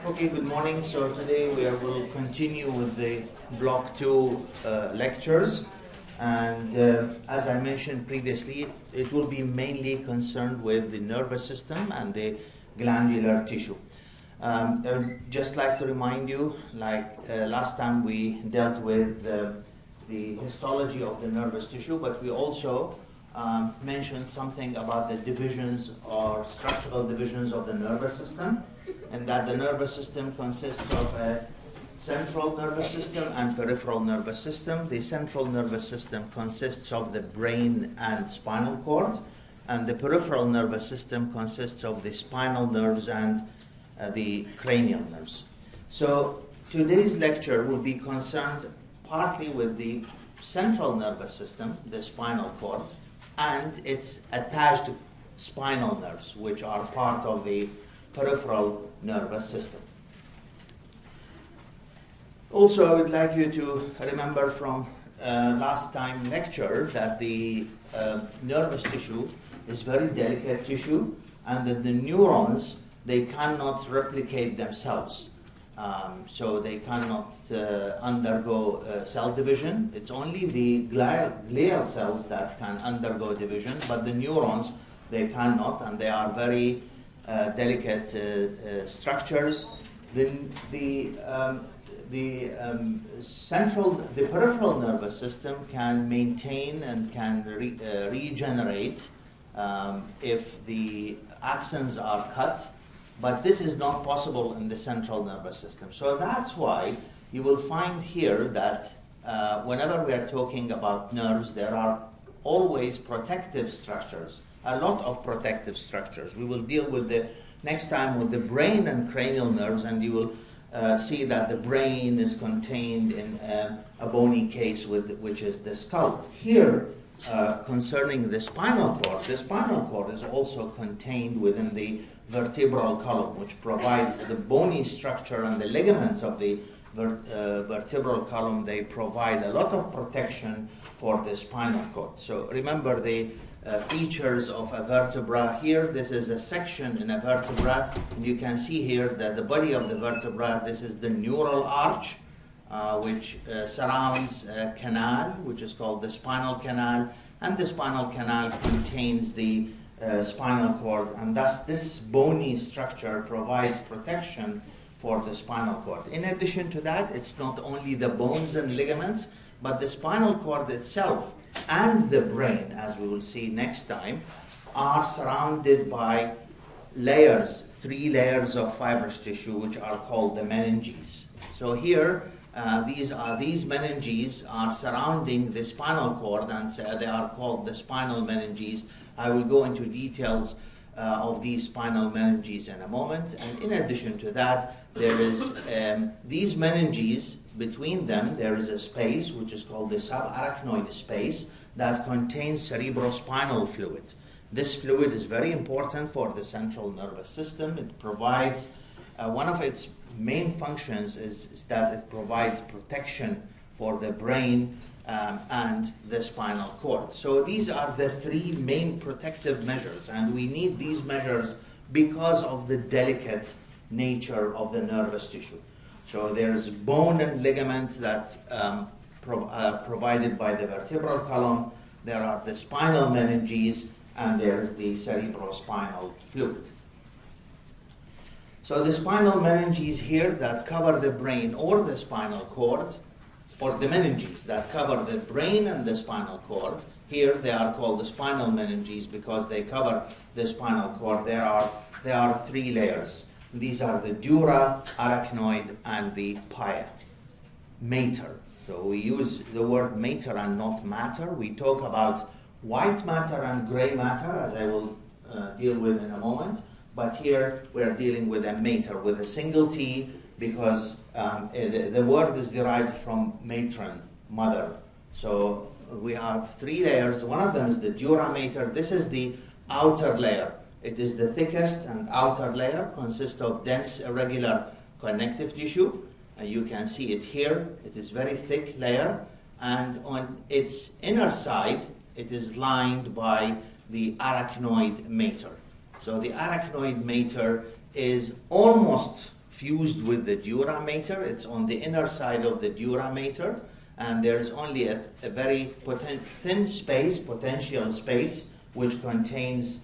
Okay, good morning. So today will continue with the Block 2 lectures. And as I mentioned previously, it will be mainly concerned with the nervous system and the glandular tissue. I would just like to remind you, last time we dealt with the histology of the nervous tissue, but we also mentioned something about the divisions or structural divisions of the nervous system, and that the nervous system consists of a central nervous system and peripheral nervous system. The central nervous system consists of the brain and spinal cord, and the peripheral nervous system consists of the spinal nerves and the cranial nerves. So today's lecture will be concerned partly with the central nervous system, the spinal cord, and its attached spinal nerves, which are part of the peripheral nervous system. Also, I would like you to remember from last time lecture that the nervous tissue is very delicate tissue, and that the neurons, they cannot replicate themselves. So they cannot undergo cell division. It's only the glial cells that can undergo division, but the neurons, they cannot, and they are very delicate structures. The peripheral nervous system can maintain and can regenerate if the axons are cut, but this is not possible in the central nervous system. So that's why you will find here that whenever we are talking about nerves, there are always protective structures, a lot of protective structures. We will deal with next time with the brain and cranial nerves, and you will see that the brain is contained in a bony case which is the skull. Here, concerning the spinal cord is also contained within the vertebral column, which provides the bony structure, and the ligaments of the vertebral column, they provide a lot of protection for the spinal cord. So remember the features of a vertebra here. This is a section in a vertebra, and you can see here that the body of the vertebra, this is the neural arch, which surrounds a canal, which is called the spinal canal, and the spinal canal contains the spinal cord, and thus this bony structure provides protection for the spinal cord. In addition to that, it's not only the bones and ligaments, but the spinal cord itself and the brain, as we will see next time, are surrounded by layers, 3 layers of fibrous tissue, which are called the meninges. So here, these meninges are surrounding the spinal cord, and they are called the spinal meninges. I will go into details of these spinal meninges in a moment. And in addition to that, there is these meninges, between them there is a space which is called the subarachnoid space that contains cerebrospinal fluid. This fluid is very important for the central nervous system. It provides one of its main functions is that it provides protection for the brain and the spinal cord. So these are the 3 main protective measures, and we need these measures because of the delicate nature of the nervous tissue. So there's bone and ligament that provided by the vertebral column. There are the spinal meninges, and there's the cerebrospinal fluid. So the spinal meninges here that cover the brain or the spinal cord, or the meninges that cover the brain and the spinal cord, here they are called the spinal meninges because they cover the spinal cord. There are 3 layers. These are the dura, arachnoid, and the pia. Matter. So we use the word matter and not matter. We talk about white matter and gray matter, as I will deal with in a moment. But here we are dealing with a matter with a single T, because the word is derived from matron, mother. So we have 3 layers. One of them is the dura mater. This is the outer layer. It is the thickest and outer layer, consists of dense, irregular connective tissue. And you can see it here. It is very thick layer. And on its inner side, it is lined by the arachnoid mater. So the arachnoid mater is almost fused with the dura mater. It's on the inner side of the dura mater, and there is only a very thin space, potential space, which contains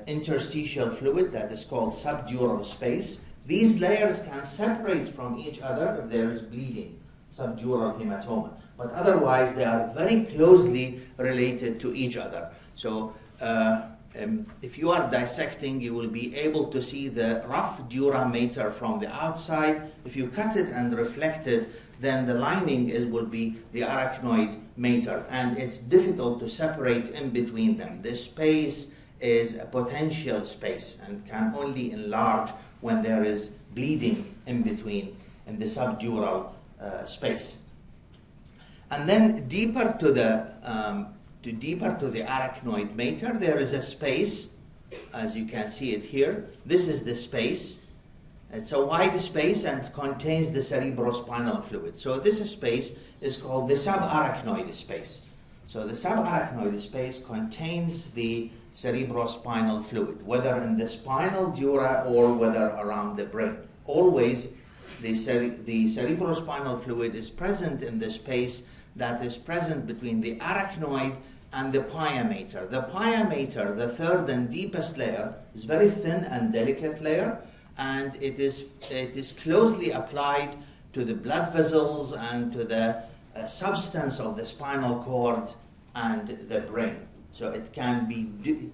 interstitial fluid that is called subdural space. These layers can separate from each other if there is bleeding, subdural hematoma. But otherwise, they are very closely related to each other. So if you are dissecting, you will be able to see the rough dura mater from the outside. If you cut it and reflect it, then the lining will be the arachnoid mater. And it's difficult to separate in between them. This space is a potential space and can only enlarge when there is bleeding in between in the subdural space. And then deeper to the arachnoid mater, there is a space, as you can see it here. This is the space. It's a wide space and contains the cerebrospinal fluid. So this space is called the subarachnoid space. So the subarachnoid space contains the cerebrospinal fluid, whether in the spinal dura or whether around the brain. Always the cerebrospinal fluid is present in the space that is present between the arachnoid and the pia mater. The pia mater, the third and deepest layer, is very thin and delicate layer, and it is closely applied to the blood vessels and to the substance of the spinal cord and the brain. So it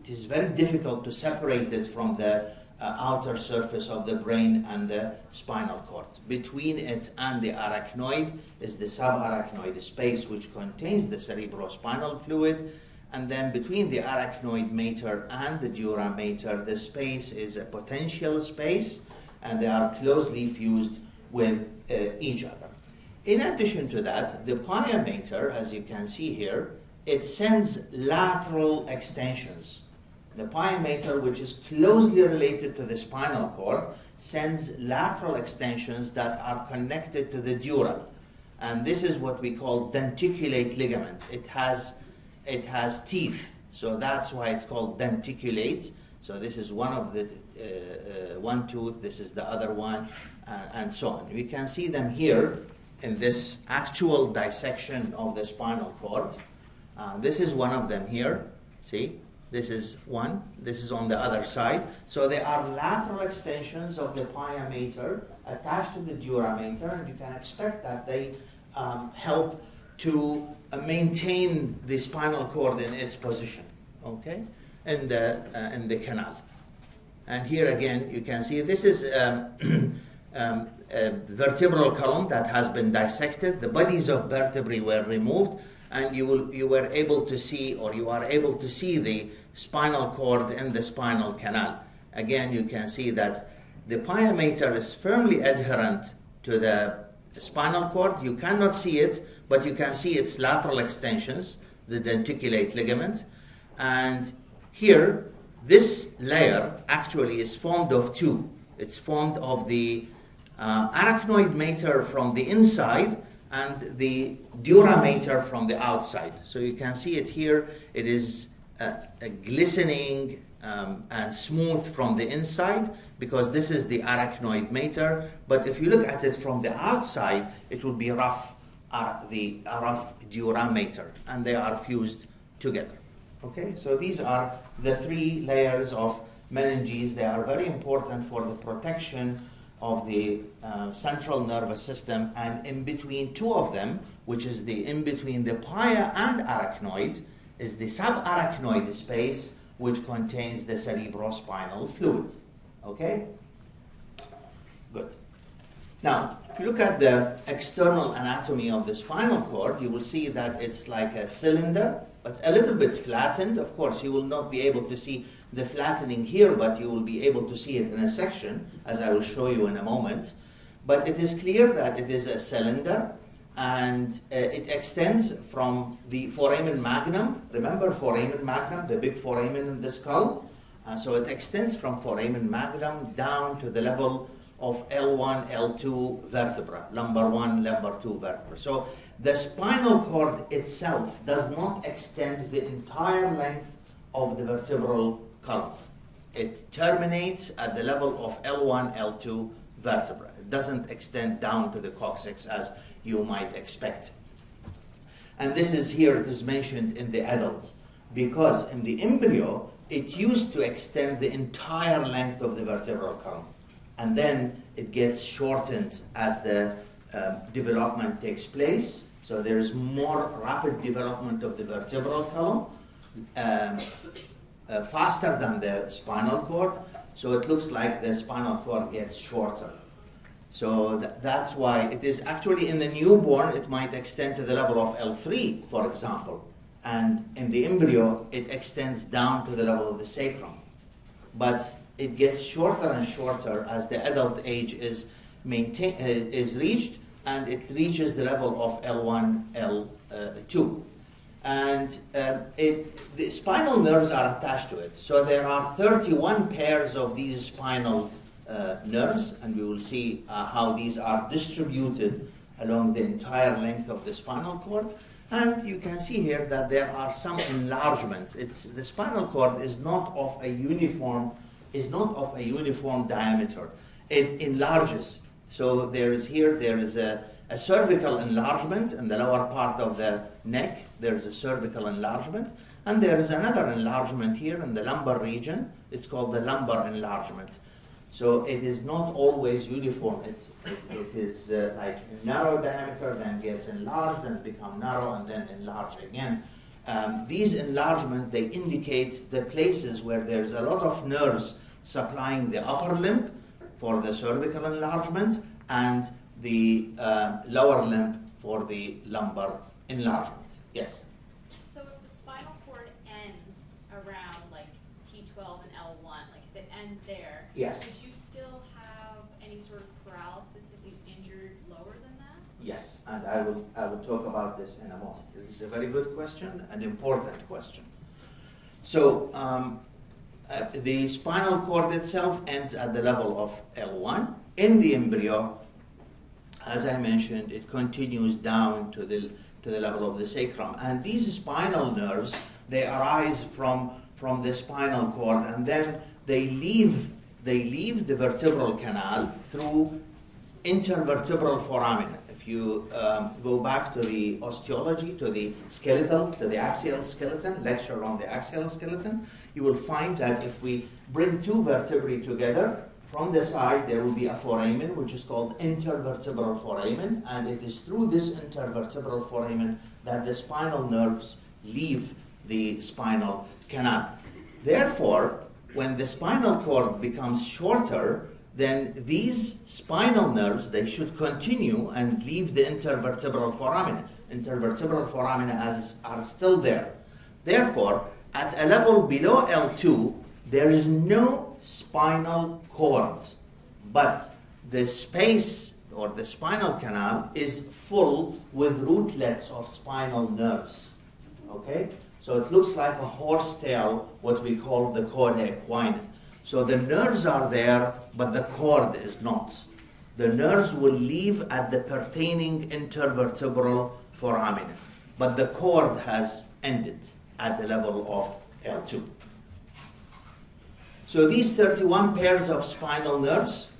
is very difficult to separate it from the outer surface of the brain and the spinal cord. Between it and the arachnoid is the subarachnoid space, which contains the cerebrospinal fluid. And then between the arachnoid mater and the dura mater, the space is a potential space, and they are closely fused with each other. In addition to that, the pia mater, as you can see here, it sends lateral extensions. The pia mater, which is closely related to the spinal cord, sends lateral extensions that are connected to the dura. And this is what we call denticulate ligament. It has teeth, so that's why it's called denticulate. So this is one of the one tooth, this is the other one, and so on. We can see them here in this actual dissection of the spinal cord. This is one of them here, see? This is one, this is on the other side. So they are lateral extensions of the pia mater attached to the dura mater, and you can expect that they help to maintain the spinal cord in its position, okay, in the canal. And here again, you can see this is a vertebral column that has been dissected. The bodies of vertebrae were removed, and you were able to see, or you are able to see, the spinal cord in the spinal canal. Again, you can see that the pia mater is firmly adherent to the spinal cord. You cannot see it, but you can see its lateral extensions, the denticulate ligament. And here, this layer actually is formed of two. It's formed of the arachnoid mater from the inside and the dura mater from the outside. So you can see it here. It is glistening and smooth from the inside, because this is the arachnoid mater. But if you look at it from the outside, it will be rough, the rough dura mater, and they are fused together. Okay, so these are the three layers of meninges. They are very important for the protection of the central nervous system, and in between two of them, which is in between the pia and arachnoid, is the subarachnoid space, which contains the cerebrospinal fluid. Okay? Good. Now, if you look at the external anatomy of the spinal cord, you will see that it's like a cylinder, but a little bit flattened. Of course, you will not be able to see the flattening here, but you will be able to see it in a section, as I will show you in a moment. But it is clear that it is a cylinder, and it extends from the foramen magnum. Remember foramen magnum, the big foramen in the skull? So it extends from foramen magnum down to the level of L1, L2 vertebra, lumbar 1, lumbar 2 vertebra. So the spinal cord itself does not extend the entire length of the vertebral column. It terminates at the level of L1, L2 vertebra. It doesn't extend down to the coccyx as you might expect. And this is here, it is mentioned in the adult, because in the embryo, it used to extend the entire length of the vertebral column. And then it gets shortened as the development takes place. So there is more rapid development of the vertebral column, faster than the spinal cord. So it looks like the spinal cord gets shorter. So that's why it is actually in the newborn, it might extend to the level of L3, for example. And in the embryo, it extends down to the level of the sacrum. But it gets shorter and shorter as the adult age is reached, and it reaches the level of L1, L2. And the spinal nerves are attached to it. So there are 31 pairs of these spinal nerves, and we will see how these are distributed along the entire length of the spinal cord. And you can see here that there are some enlargements. The spinal cord is not of a uniform diameter. It enlarges. So there is a cervical enlargement in the lower part of the neck. There is a cervical enlargement, and there is another enlargement here in the lumbar region. It's called the lumbar enlargement. So it is not always uniform. It is like a narrow diameter, then gets enlarged and become narrow and then enlarge again. These enlargements, they indicate the places where there's a lot of nerves supplying the upper limb for the cervical enlargement and the lower limb for the lumbar enlargement. Yes? So if the spinal cord ends around like T12 and L1, like if it ends there, yes, would you still have any sort of paralysis if you injured lower than that? Yes, and I will talk about this in a moment. This is a very good question, an important question. So the spinal cord itself ends at the level of L1. In the embryo, as I mentioned, it continues down to the level of the sacrum. And these spinal nerves, they arise from the spinal cord, and then they leave the vertebral canal through intervertebral foramina. If you go back to the osteology, to the skeletal, to the axial skeleton, lecture on the axial skeleton, you will find that if we bring two vertebrae together, from the side there will be a foramen which is called intervertebral foramen, and it is through this intervertebral foramen that the spinal nerves leave the spinal canal. Therefore, when the spinal cord becomes shorter, then these spinal nerves, they should continue and leave the intervertebral foramina. Intervertebral foramina are still there. Therefore, at a level below L2, there is no spinal cord, but the space or the spinal canal is full with rootlets of spinal nerves. Okay? So it looks like a horsetail, what we call the coda equina. So the nerves are there, but the cord is not. The nerves will leave at the pertaining intervertebral foramina, but the cord has ended at the level of L2. So these 31 pairs of spinal nerves,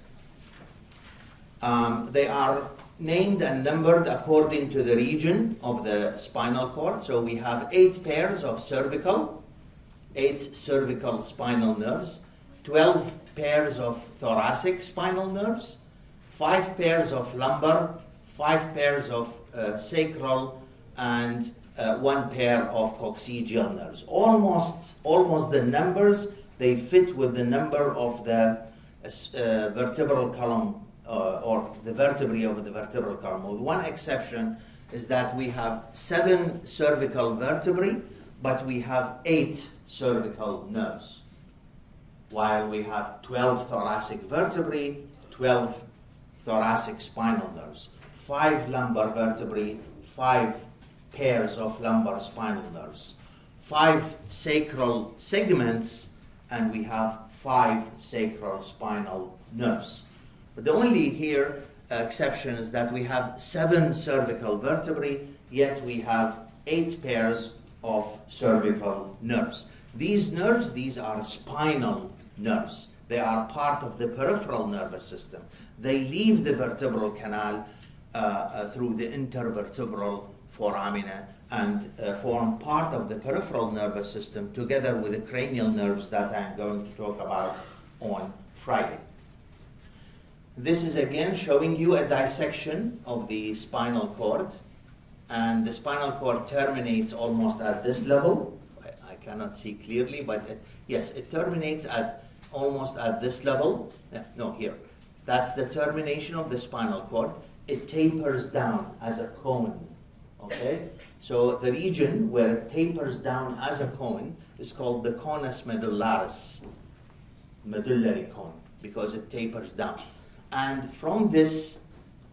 they are named and numbered according to the region of the spinal cord. So we have 8 pairs of cervical, 8 cervical spinal nerves, 12 pairs of thoracic spinal nerves, 5 pairs of lumbar, 5 pairs of sacral, and 1 pair of coccygeal nerves. Almost the numbers, they fit with the number of the vertebral column or the vertebrae of the vertebral column. With one exception is that we have 7 cervical vertebrae, but we have 8 cervical nerves, while we have 12 thoracic vertebrae, 12 thoracic spinal nerves, 5 lumbar vertebrae, 5 pairs of lumbar spinal nerves, 5 sacral segments, and we have 5 sacral spinal nerves. But the only here exception is that we have 7 cervical vertebrae, yet we have 8 pairs of cervical nerves. These nerves, these are spinal nerves. They are part of the peripheral nervous system. They leave the vertebral canal through the intervertebral foramina and form part of the peripheral nervous system together with the cranial nerves that I'm going to talk about on Friday. This is again showing you a dissection of the spinal cord, and the spinal cord terminates almost at this level. I cannot see clearly, but yes, it terminates at almost at this level. No, here. That's the termination of the spinal cord. It tapers down as a cone. Okay? So the region where it tapers down as a cone is called the conus medullaris, medullary cone, because it tapers down. And from this,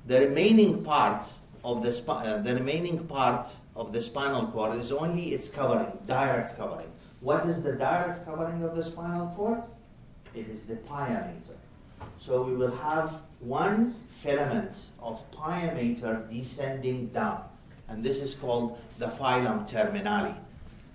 the remaining part of the spinal cord is only its covering, direct covering. What is the direct covering of the spinal cord? It is the pia mater. So we will have one filament of pia mater descending down, and this is called the filum terminale.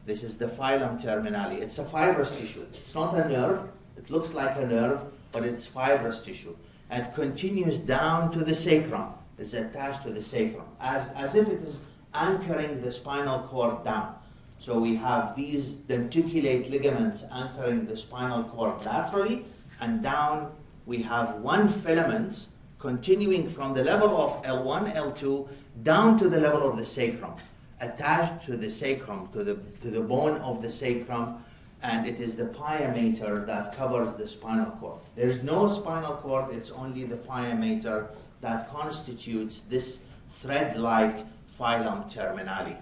This is the filum terminale. It's a fibrous tissue. It's not a nerve. It looks like a nerve, but it's fibrous tissue. And continues down to the sacrum. It's attached to the sacrum, as if it is anchoring the spinal cord down. So we have these denticulate ligaments anchoring the spinal cord laterally, and down we have one filament continuing from the level of L1, L2, down to the level of the sacrum, attached to the sacrum, to the bone of the sacrum, and it is the pia mater that covers the spinal cord. There is no spinal cord, it's only the pia mater that constitutes this thread-like filum terminale.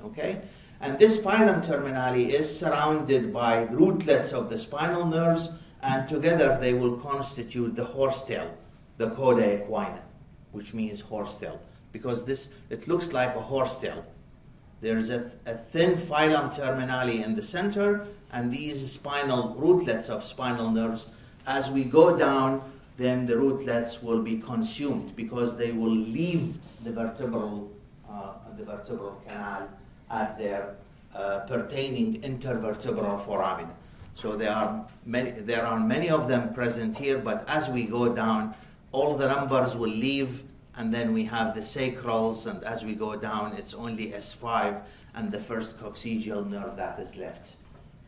Okay? And this filum terminale is surrounded by rootlets of the spinal nerves, and together they will constitute the horsetail, the coda equina, which means horsetail, because it looks like a horsetail. There's a thin filum terminale in the center, and these spinal rootlets of spinal nerves, as we go down, then the rootlets will be consumed because they will leave the vertebral canal at their pertaining intervertebral foramina. So there are many of them present here, but as we go down, all the lumbars will leave, and then we have the sacrals, and as we go down, it's only S5 and the first coccygeal nerve that is left.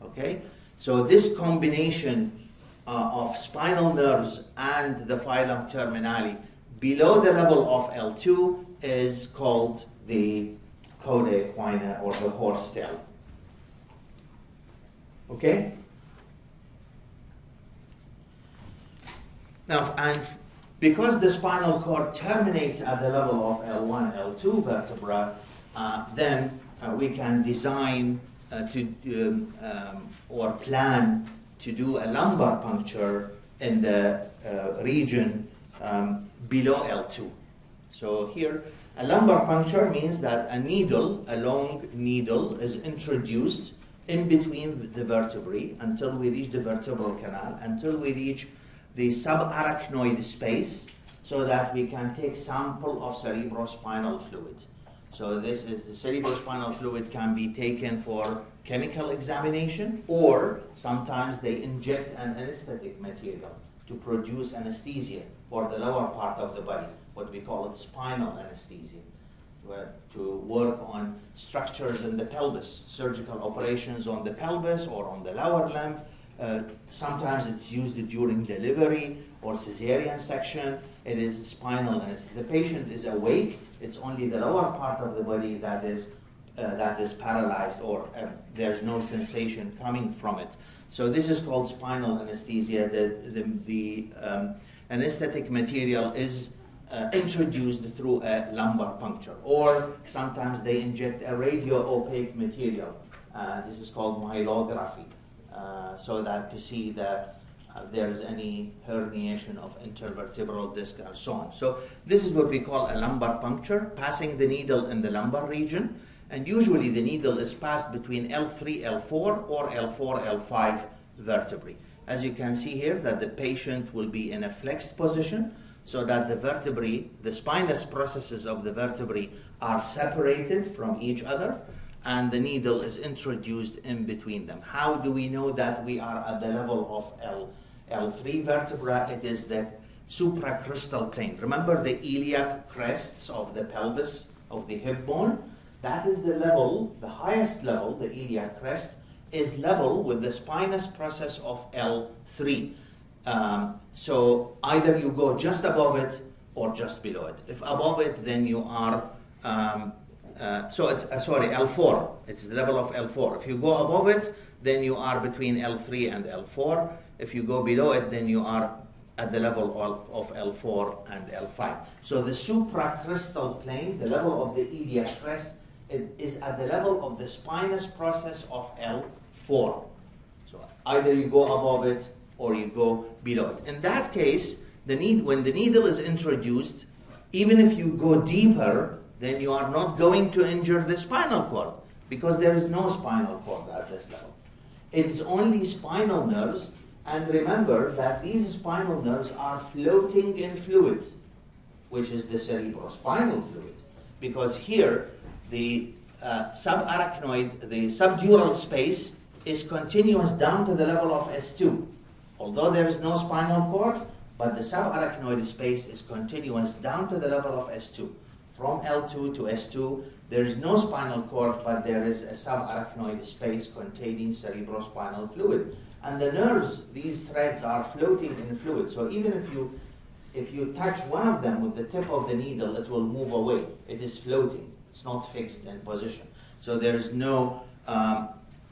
Okay? So this combination of spinal nerves and the filum terminale below the level of L2 is called the coda equina, or the horsetail. Okay? Now, and because the spinal cord terminates at the level of L1, L2 vertebra, then we can design or plan to do a lumbar puncture in the region below L2. So here, a lumbar puncture means that a long needle, is introduced in between the vertebrae until we reach the vertebral canal, until we reach the subarachnoid space, so that we can take sample of cerebrospinal fluid. So this is the cerebrospinal fluid can be taken for chemical examination, or sometimes they inject an anesthetic material to produce anesthesia for the lower part of the body, what we call it spinal anesthesia, to work on structures in the pelvis, surgical operations on the pelvis or on the lower limb. Sometimes it's used during delivery or cesarean section. It is spinal anesthesia. The patient is awake. It's only the lower part of the body that is paralyzed, or there's no sensation coming from it. So this is called spinal anesthesia. The anesthetic material is introduced through a lumbar puncture, or sometimes they inject a radio-opaque material. This is called myelography, so that to see that there is any herniation of intervertebral disc and so on. So this is what we call a lumbar puncture, passing the needle in the lumbar region, and usually the needle is passed between L3, L4 or L4, L5 vertebrae. As you can see here, that the patient will be in a flexed position, so that the vertebrae, the spinous processes of the vertebrae are separated from each other, and the needle is introduced in between them. How do we know that we are at the level of L3 vertebra, it is the supracrystal plane. Remember the iliac crests of the pelvis, of the hip bone? That is the level, the highest level, the iliac crest, is level with the spinous process of L3. So either you go just above it or just below it. If above it, then you are, L4. It's the level of L4. If you go above it, then you are between L3 and L4. If you go below it, then you are at the level of L4 and L5. So the supracrystal plane, the level of the iliac crest, it is at the level of the spinous process of L4. So either you go above it or you go below it. In that case, when the needle is introduced, even if you go deeper, then you are not going to injure the spinal cord, because there is no spinal cord at this level. It is only spinal nerves, and remember that these spinal nerves are floating in fluid, which is the cerebrospinal fluid, because here the subarachnoid, the subdural space is continuous down to the level of S2. Although there is no spinal cord, but the subarachnoid space is continuous down to the level of S2. From L2 to S2, there is no spinal cord, but there is a subarachnoid space containing cerebrospinal fluid. And the nerves, these threads are floating in fluid. So even if you touch one of them with the tip of the needle, it will move away. It is floating. It's not fixed in position. So there is no,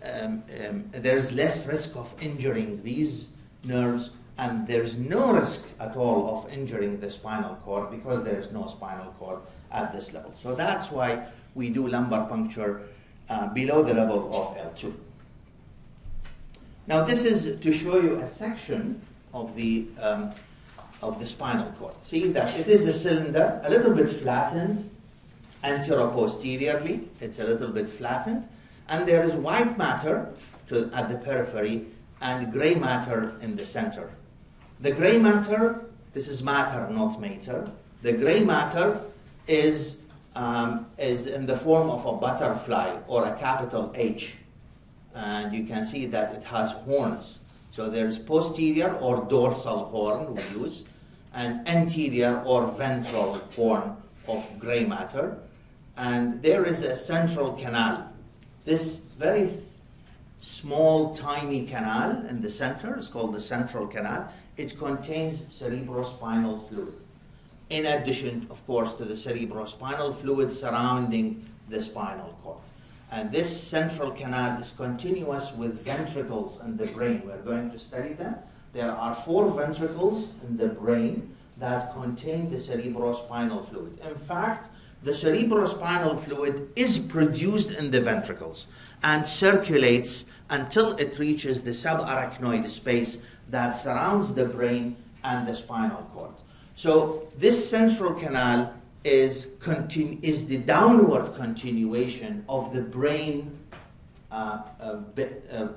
there's less risk of injuring these nerves, and there is no risk at all of injuring the spinal cord, because there is no spinal cord at this level. So that's why we do lumbar puncture below the level of L2. Now this is to show you a section of the spinal cord. See that it is a cylinder, a little bit flattened anteroposteriorly. It's a little bit flattened, and there is white matter at the periphery and gray matter in the center. The gray matter, this is matter, not mater. The gray matter is in the form of a butterfly or a capital H. And you can see that it has horns. So there's posterior or dorsal horn we use, and anterior or ventral horn of gray matter. And there is a central canal. This very small, tiny canal in the center is called the central canal. It contains cerebrospinal fluid, in addition, of course, to the cerebrospinal fluid surrounding the spinal cord. And this central canal is continuous with ventricles in the brain. We're going to study them. There are 4 ventricles in the brain that contain the cerebrospinal fluid. In fact, the cerebrospinal fluid is produced in the ventricles and circulates until it reaches the subarachnoid space that surrounds the brain and the spinal cord. So this central canal is the downward continuation of the brain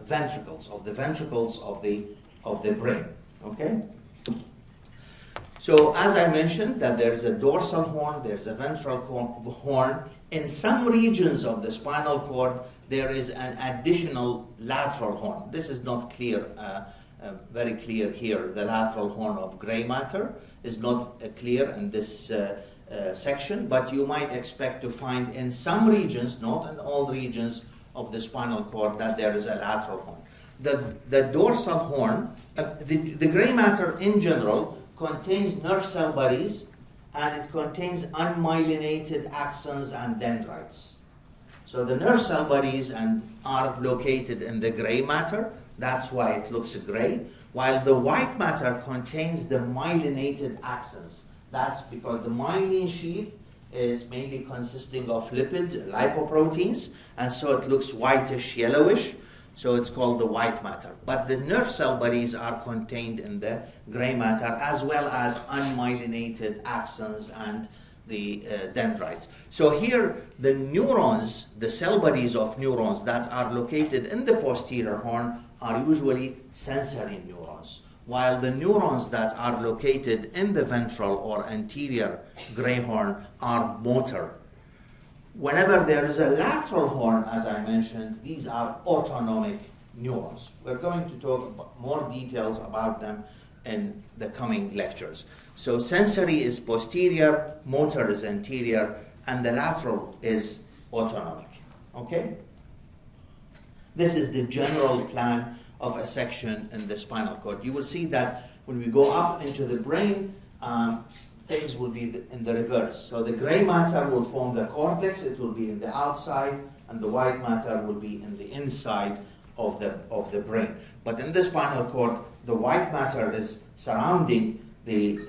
ventricles, of the ventricles of the brain. Okay? So as I mentioned, that there's a dorsal horn, there's a ventral horn. In some regions of the spinal cord, there is an additional lateral horn. This is not clear, very clear here. The lateral horn of gray matter is not clear in this section, but you might expect to find in some regions, not in all regions of the spinal cord, that there is a lateral horn. The dorsal horn, the gray matter in general, contains nerve cell bodies, and it contains unmyelinated axons and dendrites. So the nerve cell bodies are located in the gray matter. That's why it looks gray. While the white matter contains the myelinated axons. That's because the myelin sheath is mainly consisting of lipid lipoproteins, and so it looks whitish, yellowish. So it's called the white matter. But the nerve cell bodies are contained in the gray matter, as well as unmyelinated axons and the dendrites. So here, the neurons, the cell bodies of neurons that are located in the posterior horn are usually sensory neurons, while the neurons that are located in the ventral or anterior gray horn are motor. Whenever there is a lateral horn, as I mentioned, these are autonomic neurons. We're going to talk about more details about them in the coming lectures. So sensory is posterior, motor is anterior, and the lateral is autonomic. Okay? This is the general plan of a section in the spinal cord. You will see that when we go up into the brain, things will be in the reverse. So the gray matter will form the cortex, it will be in the outside, and the white matter will be in the inside of the brain. But in the spinal cord, the white matter is surrounding the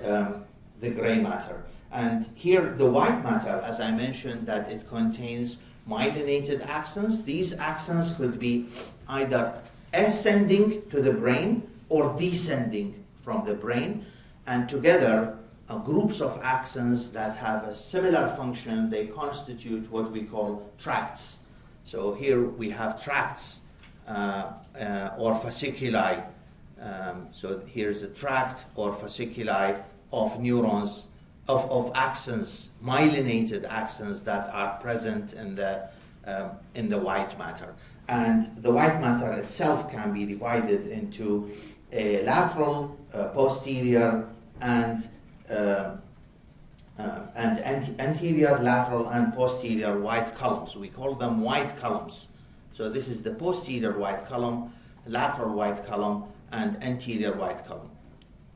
gray matter. And here, the white matter, as I mentioned, that it contains myelinated axons. These axons could be either ascending to the brain or descending from the brain, and together groups of axons that have a similar function, they constitute what we call tracts. So here we have tracts or fasciculi. So here's a tract or fasciculi of neurons, of axons, myelinated axons that are present in the white matter. And the white matter itself can be divided into a lateral, posterior, and anterior, lateral, and posterior white columns. We call them white columns. So this is the posterior white column, lateral white column, and anterior white column.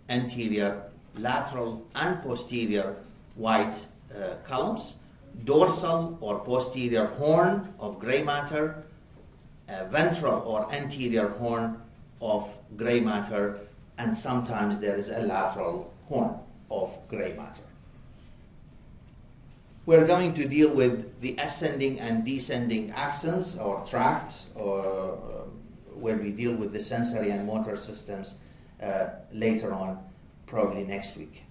Anterior, lateral, and posterior white columns. Dorsal or posterior horn of gray matter, ventral or anterior horn of gray matter, and sometimes there is a lateral horn of gray matter. We're going to deal with the ascending and descending axons or tracts, or where we deal with the sensory and motor systems later on, probably next week.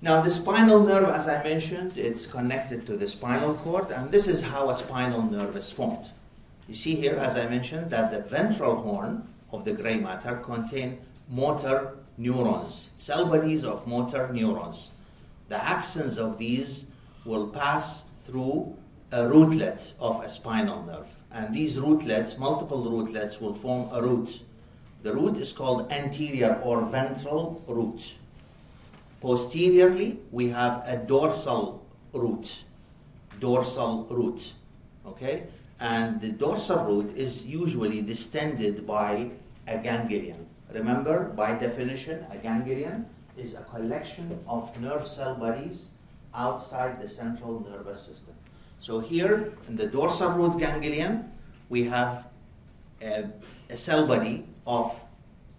Now, the spinal nerve, as I mentioned, it's connected to the spinal cord, and this is how a spinal nerve is formed. You see here, as I mentioned, that the ventral horn of the gray matter contain motor neurons, cell bodies of motor neurons. The axons of these will pass through a rootlet of a spinal nerve, and these rootlets, multiple rootlets, will form a root. The root is called anterior or ventral root. Posteriorly, we have a dorsal root, okay? And the dorsal root is usually distended by a ganglion. Remember, by definition, a ganglion is a collection of nerve cell bodies outside the central nervous system. So here, in the dorsal root ganglion, we have a cell body of,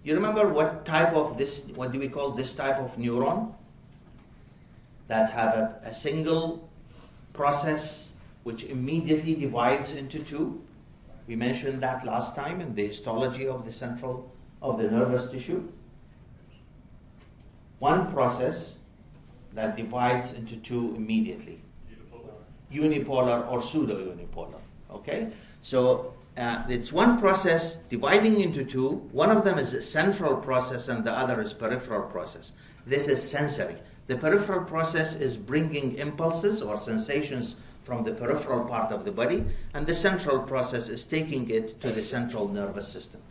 you remember what type of this, what do we call this type of neuron? That have a single process which immediately divides into two. We mentioned that last time in the histology of the nervous tissue. One process that divides into two immediately. Unipolar or pseudo-unipolar, okay? So it's one process dividing into two. One of them is a central process and the other is peripheral process. This is sensory. The peripheral process is bringing impulses or sensations from the peripheral part of the body, and the central process is taking it to the central nervous system.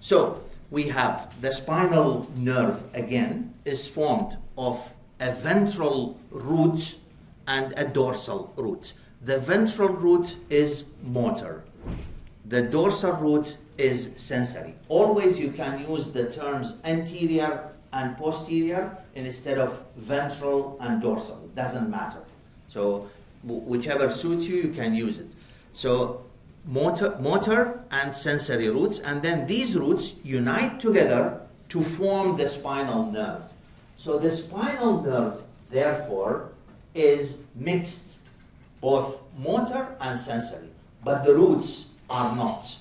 So we have the spinal nerve, again, is formed of a ventral root and a dorsal root. The ventral root is motor. The dorsal root is sensory. Always you can use the terms anterior and posterior instead of ventral and dorsal. It doesn't matter. So whichever suits you, you can use it. So motor and sensory roots, and then these roots unite together to form the spinal nerve. So the spinal nerve, therefore, is mixed, both motor and sensory, but the roots are not.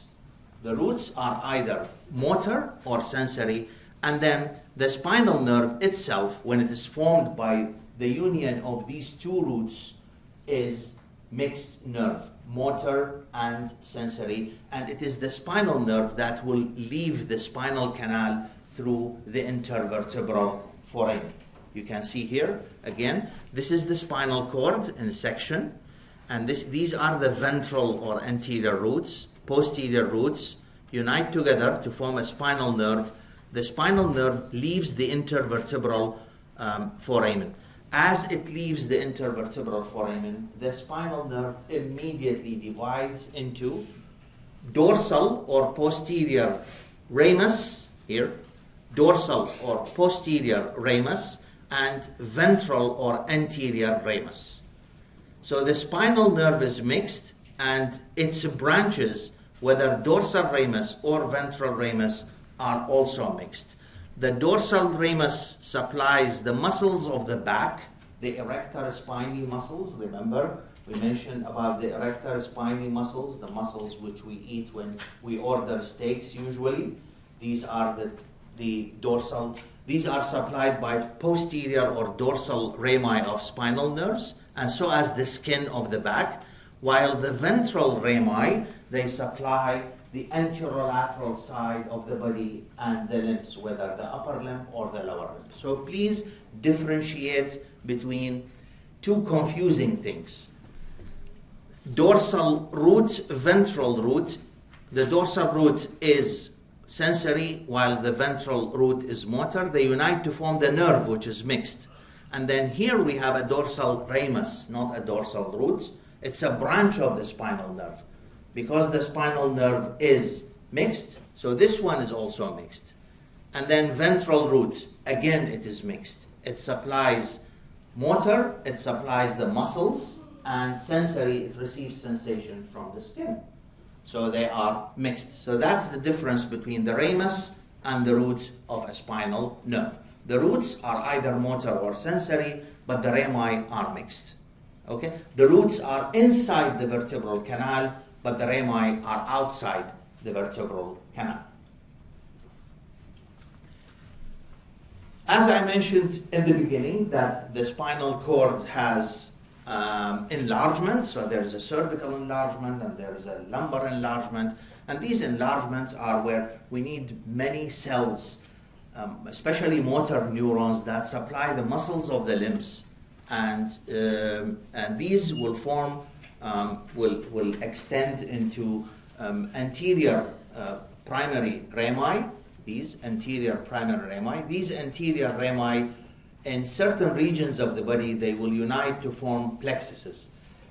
The roots are either motor or sensory, and then the spinal nerve itself, when it is formed by the union of these two roots, is mixed nerve, motor and sensory, and it is the spinal nerve that will leave the spinal canal through the intervertebral foramen. You can see here, again, this is the spinal cord in section, and these are the ventral or anterior roots, posterior roots unite together to form a spinal nerve. The spinal nerve leaves the intervertebral foramen. As it leaves the intervertebral foramen, the spinal nerve immediately divides into dorsal or posterior ramus, here, dorsal or posterior ramus, and ventral or anterior ramus. So the spinal nerve is mixed, and its branches, whether dorsal ramus or ventral ramus, are also mixed. The dorsal ramus supplies the muscles of the back, the erector spinae muscles. Remember, we mentioned about the erector spinae muscles, the muscles which we eat when we order steaks usually. These are the dorsal. These are supplied by posterior or dorsal rami of spinal nerves, and so as the skin of the back, while the ventral rami, they supply the anterolateral side of the body and the limbs, whether the upper limb or the lower limb. So please differentiate between two confusing things. Dorsal root, ventral root. The dorsal root is sensory, while the ventral root is motor. They unite to form the nerve, which is mixed. And then here we have a dorsal ramus, not a dorsal root. It's a branch of the spinal nerve. Because the spinal nerve is mixed, so this one is also mixed. And then ventral root, again it is mixed. It supplies motor, it supplies the muscles, and sensory, it receives sensation from the skin. So they are mixed. So that's the difference between the ramus and the root of a spinal nerve. The roots are either motor or sensory, but the rami are mixed. Okay? The roots are inside the vertebral canal, but the rami are outside the vertebral canal. As I mentioned in the beginning, that the spinal cord has enlargement, so there's a cervical enlargement and there's a lumbar enlargement, and these enlargements are where we need many cells, especially motor neurons that supply the muscles of the limbs, and these will form, will extend into anterior primary rami. These anterior primary rami. These anterior rami, in certain regions of the body, they will unite to form plexuses.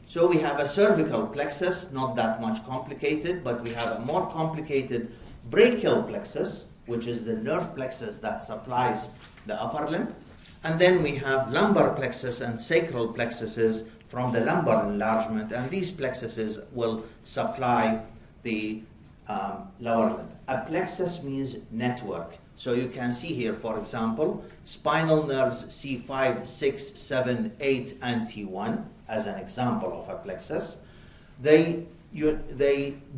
So we have a cervical plexus, not that much complicated, but we have a more complicated brachial plexus, which is the nerve plexus that supplies the upper limb. And then we have lumbar plexus and sacral plexuses from the lumbar enlargement, and these plexuses will supply the lower limb. A plexus means network. So you can see here, for example, spinal nerves C5, 6, 7, 8, and T1 as an example of a plexus. They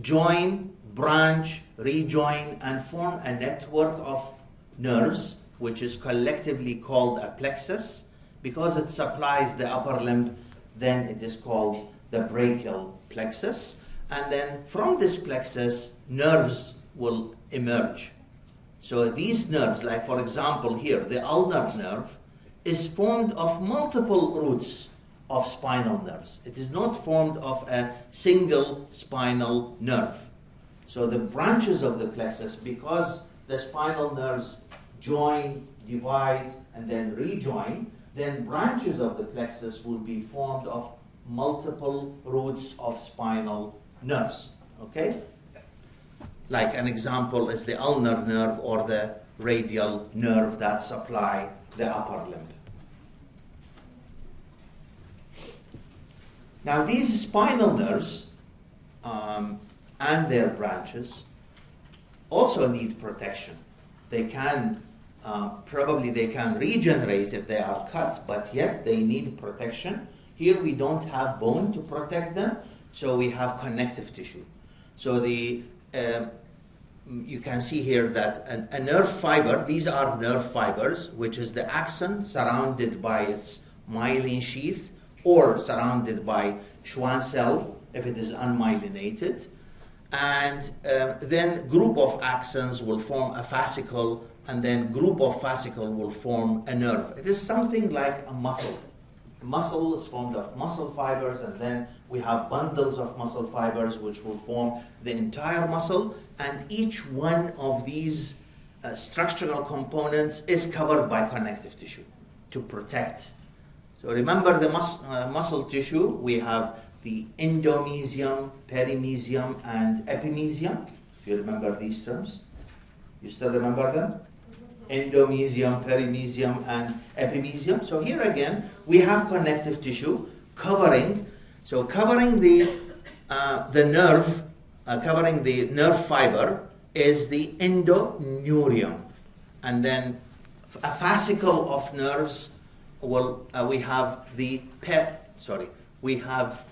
join, branch, rejoin, and form a network of nerves, which is collectively called a plexus. Because it supplies the upper limb, then it is called the brachial plexus. And then from this plexus, nerves will emerge. So these nerves, like for example here, the ulnar nerve is formed of multiple roots of spinal nerves. It is not formed of a single spinal nerve. So the branches of the plexus, because the spinal nerves join, divide, and then rejoin, then branches of the plexus will be formed of multiple roots of spinal nerves. Okay? Like an example is the ulnar nerve or the radial nerve that supply the upper limb. Now these spinal nerves and their branches also need protection. They can probably they can regenerate if they are cut, but yet they need protection. Here we don't have bone to protect them, so we have connective tissue. So the you can see here that a nerve fiber, these are nerve fibers, which is the axon surrounded by its myelin sheath or surrounded by Schwann cell if it is unmyelinated. And then group of axons will form a fascicle, and then group of fascicle will form a nerve. It is something like a muscle. muscle is formed of muscle fibers, and then we have bundles of muscle fibers which will form the entire muscle, and each one of these structural components is covered by connective tissue to protect. So remember the muscle tissue, we have the endomysium, perimysium, and epimysium. If you remember these terms, you still remember them? Endomysium, perimysium, and epimysium. So here again, we have connective tissue covering the nerve, covering the nerve fiber is the endoneurium, and then a fascicle of nerves will we have the so we have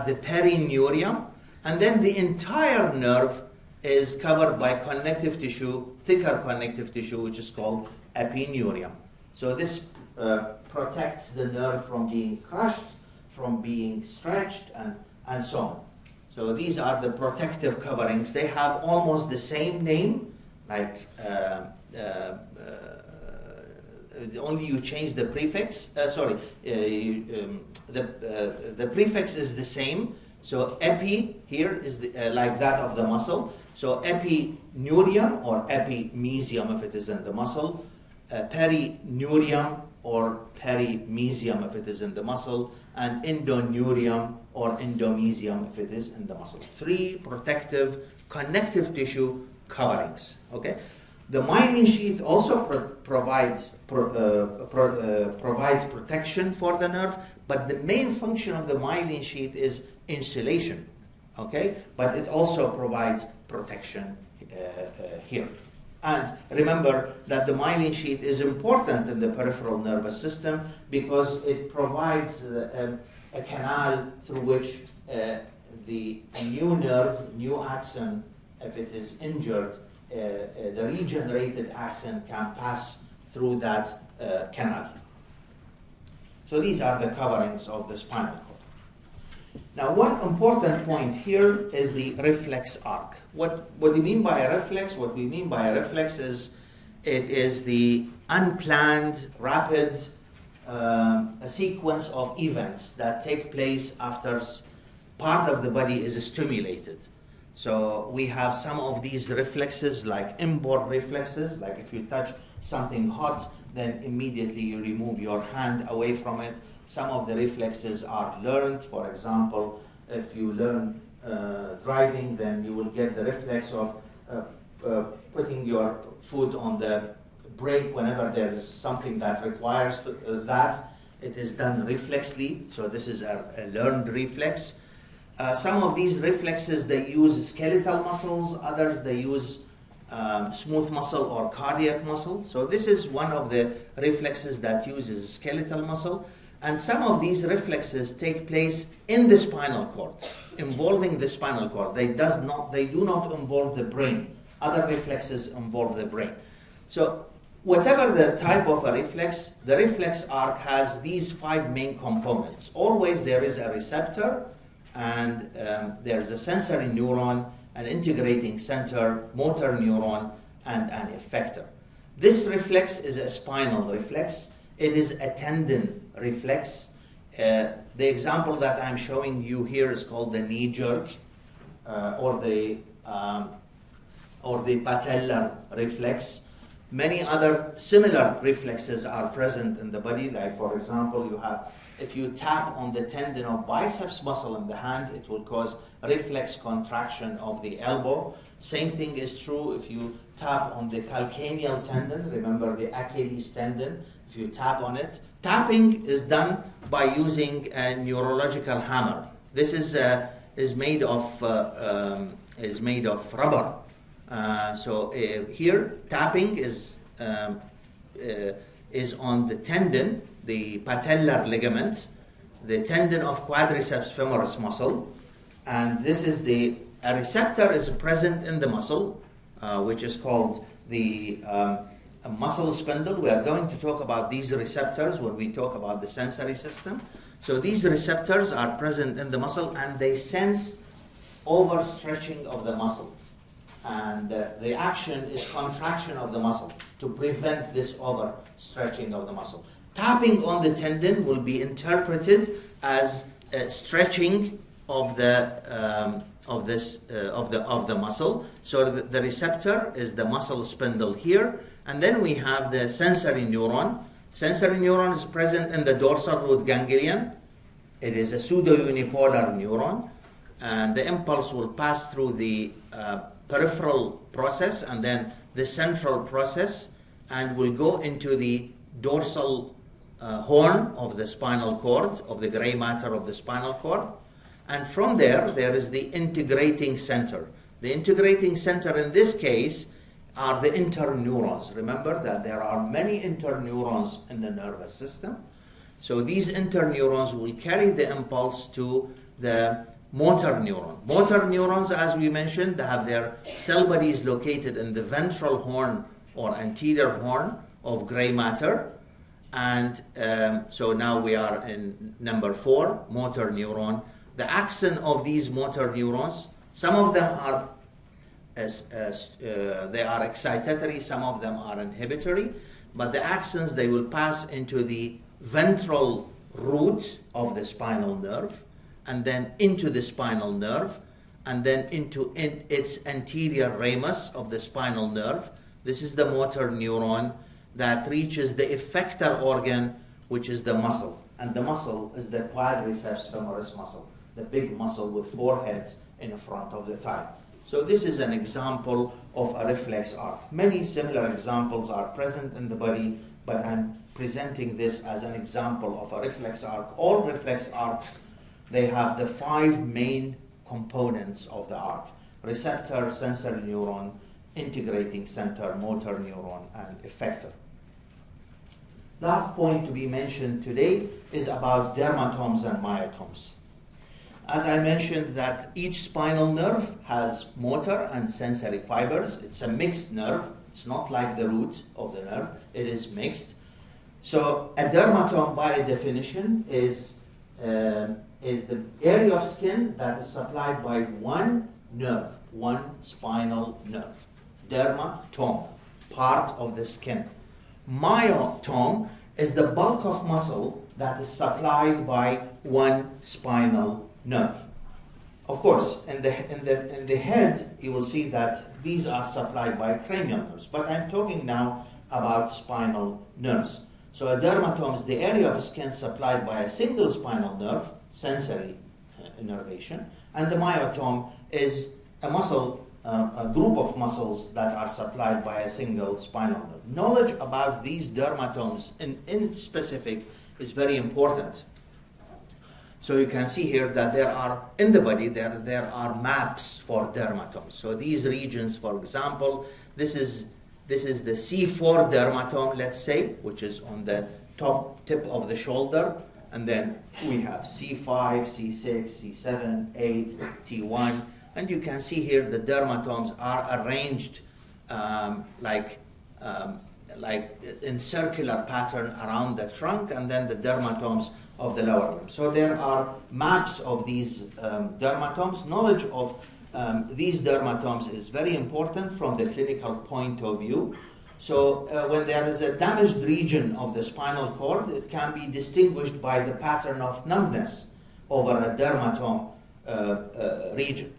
the perineurium, and then the entire nerve is covered by connective tissue, thicker connective tissue, which is called epineurium. So this protects the nerve from being crushed, from being stretched, and so on. So these are the protective coverings. They have almost the same name, like only you change the prefix. The prefix is the same. So epi here is like that of the muscle. So epineurium or epimysium if it is in the muscle, perineurium or perimysium if it is in the muscle, and endoneurium or endomysium if it is in the muscle. 3 protective connective tissue coverings. Okay. The myelin sheath also provides protection for the nerve, but the main function of the myelin sheath is insulation. Okay, but it also provides protection here. And remember that the myelin sheath is important in the peripheral nervous system because it provides a canal through which the new nerve, new axon, if it is injured, the regenerated axon can pass through that canal. So these are the coverings of the spinal cord. Now, one important point here is the reflex arc. What do you mean by a reflex? What we mean by a reflex is it is the unplanned, rapid a sequence of events that take place after part of the body is stimulated. So we have some of these reflexes like inborn reflexes, like if you touch something hot, then immediately you remove your hand away from it. Some of the reflexes are learned. For example, if you learn driving, then you will get the reflex of putting your foot on the brake whenever there is something that requires that. It is done reflexly, so this is a learned reflex. Some of these reflexes, they use skeletal muscles, others they use smooth muscle or cardiac muscle. So this is one of the reflexes that uses skeletal muscle. And some of these reflexes take place in the spinal cord, involving the spinal cord. They do not involve the brain. Other reflexes involve the brain. So whatever the type of a reflex, the reflex arc has these 5 main components. Always there is a receptor, and there's a sensory neuron, an integrating center, motor neuron, and an effector. This reflex is a spinal reflex. It is a tendon reflex. The example that I'm showing you here is called the knee jerk, or the patellar reflex. Many other similar reflexes are present in the body. Like for example, you have, if you tap on the tendon of biceps muscle in the hand, it will cause reflex contraction of the elbow. Same thing is true if you tap on the calcaneal tendon. Remember the Achilles tendon. If you tap on it, tapping is done by using a neurological hammer. This is made of rubber. So here, tapping is on the tendon, the patellar ligament, the tendon of quadriceps femoris muscle, and this is a receptor is present in the muscle, which is called the a muscle spindle. We are going to talk about these receptors when we talk about the sensory system. So these receptors are present in the muscle and they sense overstretching of the muscle. And the action is contraction of the muscle to prevent this overstretching of the muscle. Tapping on the tendon will be interpreted as stretching of the muscle. So the receptor is the muscle spindle here, and then we have the sensory neuron. Sensory neuron is present in the dorsal root ganglion. It is a pseudo-unipolar neuron, and the impulse will pass through the peripheral process and then the central process, and will go into the dorsal horn of the spinal cord, of the gray matter of the spinal cord. And from there is the integrating center. The integrating center in this case are the interneurons. Remember that there are many interneurons in the nervous system. So these interneurons will carry the impulse to the motor neuron. Motor neurons, as we mentioned, they have their cell bodies located in the ventral horn or anterior horn of gray matter. And so now we are in number 4, motor neuron. The axon of these motor neurons, some of them are they are excitatory, some of them are inhibitory, but the axons, they will pass into the ventral root of the spinal nerve, and then into the spinal nerve, and then into its anterior ramus of the spinal nerve. This is the motor neuron that reaches the effector organ, which is the muscle. And the muscle is the quadriceps femoris muscle, the big muscle with 4 heads in front of the thigh. So this is an example of a reflex arc. Many similar examples are present in the body, but I'm presenting this as an example of a reflex arc. All reflex arcs, they have the 5 main components of the arc: receptor, sensory neuron, integrating center, motor neuron, and effector. Last point to be mentioned today is about dermatomes and myotomes. As I mentioned, that each spinal nerve has motor and sensory fibers. It's a mixed nerve. It's not like the root of the nerve. It is mixed. So a dermatome, by definition, is the area of skin that is supplied by one nerve, one spinal nerve. Dermatome, part of the skin. Myotome is the bulk of muscle that is supplied by one spinal nerve. Of course, in the head, you will see that these are supplied by cranial nerves, but I'm talking now about spinal nerves. So a dermatome is the area of skin supplied by a single spinal nerve, sensory innervation, and the myotome is a group of muscles that are supplied by a single spinal nerve. Knowledge about these dermatomes in specific is very important. So you can see here that there are, in the body, there are maps for dermatomes. So these regions, for example, this is the C4 dermatome, let's say, which is on the top tip of the shoulder. And then we have C5, C6, C7, 8, T1. And you can see here the dermatomes are arranged like in circular pattern around the trunk, and then the dermatomes of the lower limb. So there are maps of these dermatomes. Knowledge of these dermatomes is very important from the clinical point of view. So when there is a damaged region of the spinal cord, it can be distinguished by the pattern of numbness over a dermatome region.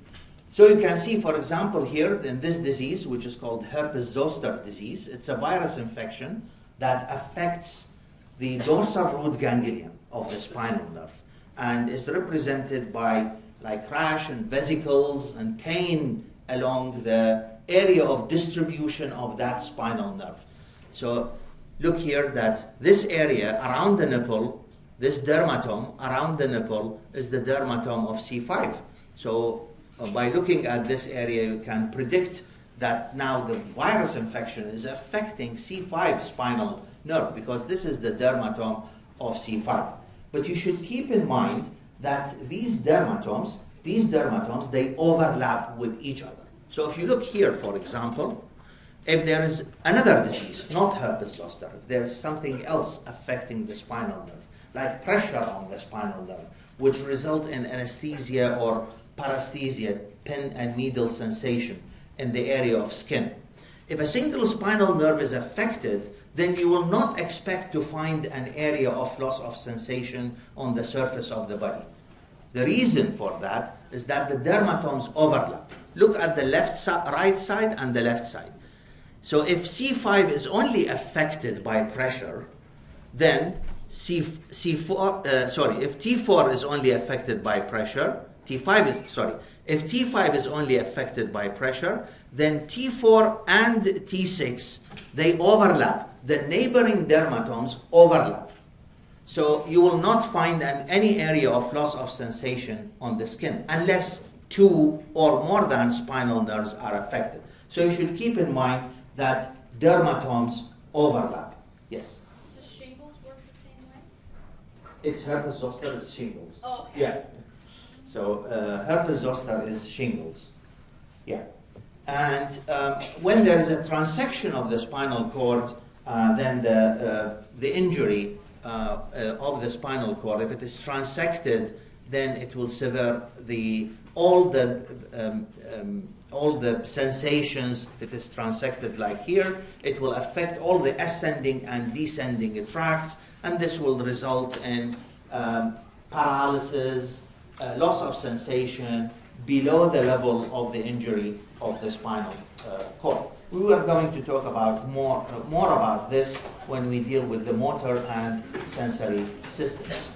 So you can see, for example, here in this disease, which is called herpes zoster disease, it's a virus infection that affects the dorsal root ganglion of the spinal nerve and is represented by like rash and vesicles and pain along the area of distribution of that spinal nerve. So look here that this area around the nipple, this dermatome around the nipple is the dermatome of C5. So by looking at this area, you can predict that now the virus infection is affecting C5 spinal nerve because this is the dermatome of C5. But you should keep in mind that these dermatomes, they overlap with each other. So if you look here, for example, if there is another disease, not herpes zoster, if there is something else affecting the spinal nerve, like pressure on the spinal nerve, which result in anesthesia or paresthesia, pin and needle sensation in the area of skin. If a single spinal nerve is affected, then you will not expect to find an area of loss of sensation on the surface of the body. The reason for that is that the dermatomes overlap. Look at the right side and the left side. So if C5 is only affected by pressure, then if T4 is only affected by pressure, if T5 is only affected by pressure, then T4 and T6, they overlap. The neighboring dermatomes overlap. So you will not find any area of loss of sensation on the skin unless 2 or more than spinal nerves are affected. So you should keep in mind that dermatomes overlap. Yes? Does shingles work the same way? It's herpes zoster, it's shingles. Oh, okay. Yeah. So herpes zoster is shingles. Yeah. And when there is a transection of the spinal cord, then the injury of the spinal cord, if it is transected, then it will sever all the sensations. If it is transected like here, it will affect all the ascending and descending tracts, and this will result in paralysis, loss of sensation below the level of the injury of the spinal cord. We are going to talk about more about this when we deal with the motor and sensory systems.